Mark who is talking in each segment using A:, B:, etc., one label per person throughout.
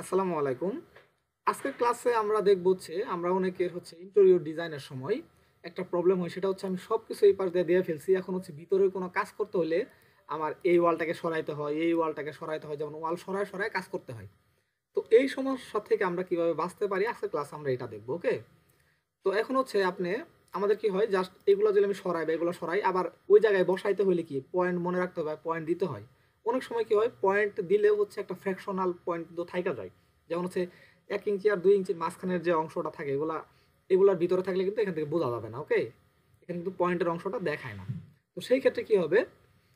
A: আসসালামু আলাইকুম। আজকের ক্লাসে আমরা দেখব আমরা অনেকের ইন্টেরিয়র ডিজাইনের সময় একটা প্রবলেম হয়, সেটা হচ্ছে আমি সবকিছু এই পাশ দিয়ে দিয়ে ফেলছি। এখন ভিতরে কোনো কাজ করতে হলে আমার এই ওয়ালটাকে সরাইতে হয়, এই ওয়ালটাকে সরাইতে হয়, যেমন ওয়াল সরায় সরায় কাজ করতে হয়। তো এই সমস্যা থেকে আমরা কিভাবে বাঁচতে পারি আজকের ক্লাসে আমরা এটা দেখব। ওকে, তো এখন আপনি আমাদের কি হয়, জাস্ট এগুলো যদি আমি সরাই বা এগুলো সরাই, আবার ওই জায়গায় বসাইতে হলে কি পয়েন্ট মনে রাখতে হবে, পয়েন্ট দিতে হয়। অনেক সময় কি হয়, পয়েন্ট দিলেও একটা ফ্র্যাকশনাল পয়েন্ট তো থাইকা যায়। যেমন 1 ইঞ্চি আর 2 ইঞ্চির মাঝখানের যে অংশটা থাকে, এগুলার ভিতরে থাকলে কিন্তু এখান থেকে বোঝা যাবে না। ওকে, এখানে কিন্তু পয়েন্টের অংশটা দেখায় না। তো সেই ক্ষেত্রে কি হবে,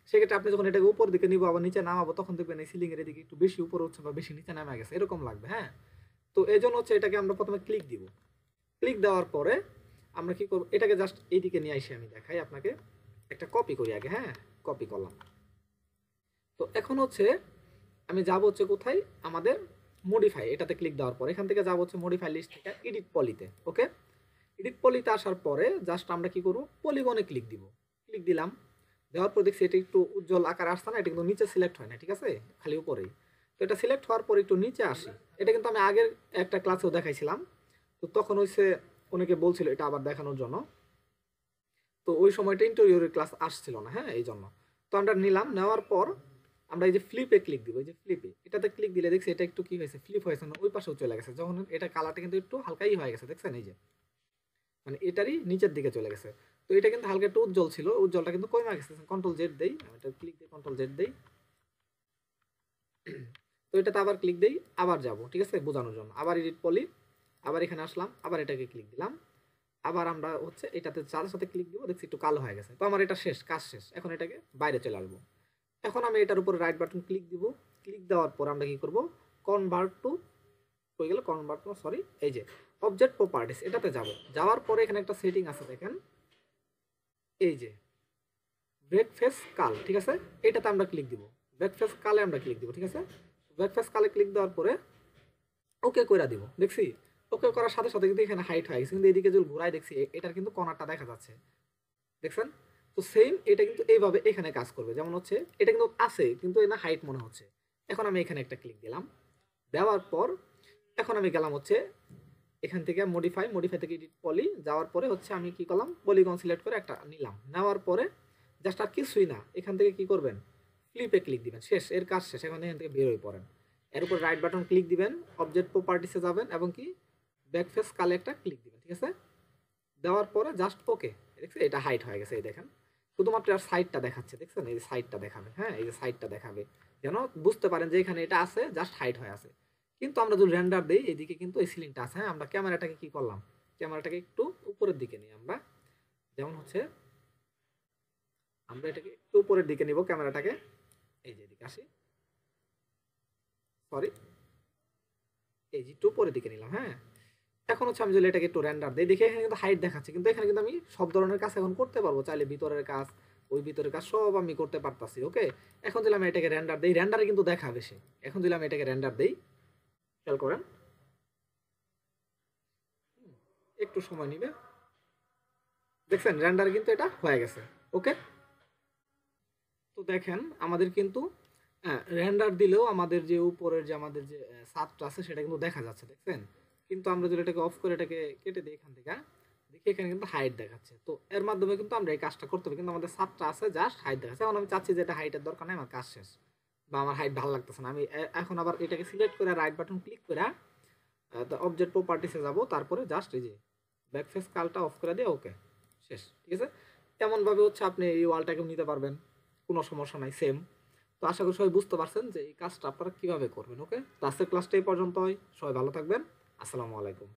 A: সেক্ষেত্রে আপনি যখন এটাকে উপর দিকে নিব আবার নিচে নামাবো, তখন দেখবেন এই সিলিং এর এদিকে একটু বেশি উপরে হচ্ছে বা বেশি নিচে নামা গেছে, এরকম লাগবে। হ্যাঁ, তো এই জন্য এটাকে আমরা প্রথমে ক্লিক দিব। ক্লিক দেওয়ার পরে আমরা কি করব, এটাকে জাস্ট এইদিকে নিয়ে এসে আমি দেখাই আপনাকে। একটা কপি করি আগে। হ্যাঁ, কপি করলাম। তো এখন আমি যাব কোথায়, আমাদের মডিফাই, এটাতে ক্লিক দেওয়ার পর এখান থেকে যাব মডিফাই লিস্ট থেকে এডিট পলিতে। ওকে, এডিট পলিতে আসার পরে জাস্ট আমরা কি করব, পলিগনে ক্লিক দিব। ক্লিক দিলাম, দেওয়ার পর দেখছি এটা একটু উজ্জ্বল আকার আসছে না, এটা কিন্তু নিচে সিলেক্ট হয় না, ঠিক আছে, খালি উপরেই। তো এটা সিলেক্ট হওয়ার পর একটু নিচে আসি। এটা কিন্তু আমি আগের একটা ক্লাসেও দেখাইছিলাম, তো তখন অনেকে বলছিল এটা আবার দেখানোর জন্য। তো ওই সময়টা ইন্টেরিয়রের ক্লাস আসছিল না, হ্যাঁ, এই জন্য। তো আমরা নিলাম, নেওয়ার পর আমরা এই যে ফ্লিপে ক্লিক দিব। এই যে ফ্লিপে, এটাতে ক্লিক দিলে দেখছি এটা একটু কি হয়েছে, ফ্লিপ হয়েছে না, ওই পাশেও চলে গেছে। যখন এটা কালারটা কিন্তু একটু হালকাই হয়ে গেছে, দেখছেন, এই যে মানে এটারই নিচের দিকে চলে গেছে। তো এটা কিন্তু হালকা একটু উজ্জ্বল ছিল, উজ্জ্বলটা কিন্তু কমে গেছে। কন্ট্রোল জেড দেই, আমি এটা ক্লিক দিই, কন্ট্রোল জেড দেই। তো এটাতে আবার ক্লিক দেই, আবার যাব, ঠিক আছে, বোঝানোর জন্য। আবার এডিট পলি, আবার এখানে আসলাম, আবার এটাকে ক্লিক দিলাম। আবার আমরা এটাতে যার সাথে ক্লিক দিব, দেখছি একটু কালো হয়ে গেছে। তো আমার এটা শেষ, কাজ শেষ। এখন এটাকে বাইরে চলে আসবো। এখন আমি এটার উপর রাইট বাটন ক্লিক দিব। ক্লিক দেওয়ার পর আমরা কি করব, কনভার্ট টু, হয়ে গেল কনভার্ট টু, সরি, এই যে অবজেক্ট প্রপার্টিস, এটাতে যাব। যাওয়ার পরে এখানে একটা সেটিং আছে, দেখেন, এই যে ব্রেক ফেস কাল, ঠিক আছে, এটাতে আমরা ক্লিক দিব। ব্রেক ফেস কালে আমরা ক্লিক দিব, ঠিক আছে। ব্রেক ফেস কালে ক্লিক দেওয়ার পরে ওকে কইরা দিব, দেখছি। ওকে করার সাথে সাথে কিন্তু এখানে হাইট হয়ে গেছে, কিন্তু এদিকে যদি ঘুরাই দেখছি এটার কিন্তু কর্নারটা দেখা যাচ্ছে, দেখছেন। তো সেম এটা কিন্তু এইভাবে এখানে কাজ করবে। যেমন এটা কিন্তু আছে, কিন্তু না হাইট মনে হচ্ছে। এখন আমি এখানে একটা ক্লিক দিলাম, দেওয়ার পর এখন আমি গেলাম এখান থেকে মডিফাই, মডিফাই থেকে এডিট পলি, যাওয়ার পরে আমি কি করলাম, পলিগন সিলেক্ট করে একটা নিলাম। নেওয়ার পরে জাস্ট আর কিছুই না, এখান থেকে কি করবেন, ফ্লিপে ক্লিক দিবেন, শেষ, এর কাজ শেষ। এখন এখান থেকে বের হয়ে পড়েন। এর উপর রাইট বাটন ক্লিক দিবেন, অবজেক্ট প্রপার্টিসে যাবেন এবং কি ব্যাকফেস কালে একটা ক্লিক দিবেন, ঠিক আছে। দেওয়ার পরে জাস্ট ওকে, দেখছেন এটা হাইট হয়ে গেছে। এই দেখেন, শুধুমাত্র আর সাইডটা দেখাচ্ছে, দেখছেন, এই সাইডটা দেখাবে। হ্যাঁ, এই যে সাইডটা দেখাবে, যেন বুঝতে পারেন যে এখানে এটা আছে, জাস্ট হাইট হয়ে আছে। কিন্তু আমরা যদি রেন্ডার দেই, এদিকে কিন্তু এই সিলিংটা আছে। হ্যাঁ, আমরা ক্যামেরাটাকে কি করলাম, ক্যামেরাটাকে একটু উপরের দিকে নিই আমরা। যেমন আমরা এটাকে একটু উপরের দিকে নিব ক্যামেরাটাকে, এই যে এদিকে আসি, সরি, এই যে একটু উপরের দিকে নিলাম। হ্যাঁ, এখন আমি যদি এটাকে একটু রেন্ডার দেই, দেখি এখানে কিন্তু হাইট দেখাচ্ছে, কিন্তু এখানে কিন্তু আমি সব ধরনের কাজ এখন করতে পারবো, চাইলে ভিতরের কাজ, ওই ভিতরের কাজ সব আমি করতে পারতাছি। ওকে, এখন যদি আমি এটাকে রেন্ডার দেই, রেন্ডারে কিন্তু দেখাবে সে। এখন যদি আমি এটাকে রেন্ডার দেই, খেয়াল করেন, একটু সময় নিবে, দেখছেন রেন্ডার কিন্তু এটা হয়ে গেছে। ওকে, তো দেখেন আমাদের কিন্তু রেন্ডার দিলেও আমাদের যে উপরের যে আমাদের যে ছাদটা আছে সেটা কিন্তু দেখা যাচ্ছে, দেখছেন। কিন্তু আমরা যদি এটাকে অফ করে এটাকে কেটে দিই এখান থেকে, দেখি এখানে কিন্তু হাইট দেখাচ্ছে। তো এর মাধ্যমে কিন্তু আমরা এই কাজটা করতে পারি, কিন্তু আমাদের ছাদটা আছে, জাস্ট হাইট দেখাচ্ছে। এখন আমি চাচ্ছি যে এটা হাইটের দরকার নেই, আমার কাজ শেষ, বা আমার হাইট ভালো লাগতেছে না, আমি এখন আবার এটাকে সিলেক্ট করে রাইট বাটন ক্লিক করে অবজেক্ট প্রপার্টিসে যাব। তারপরে জাস্ট এই যে ব্যাকফেস কালটা অফ করে দিয়ে ওকে, শেষ, ঠিক আছে। এমনভাবে আপনি এই ওয়ালটাকেও নিতে পারবেন, কোনো সমস্যা নাই, সেম। তো আশা করি সবাই বুঝতে পারছেন যে এই কাজটা আপনারা কিভাবে করবেন। ওকে, তো আজকের ক্লাসটা এই পর্যন্তই। সবাই ভালো থাকবেন। আসসালামু আলাইকুম।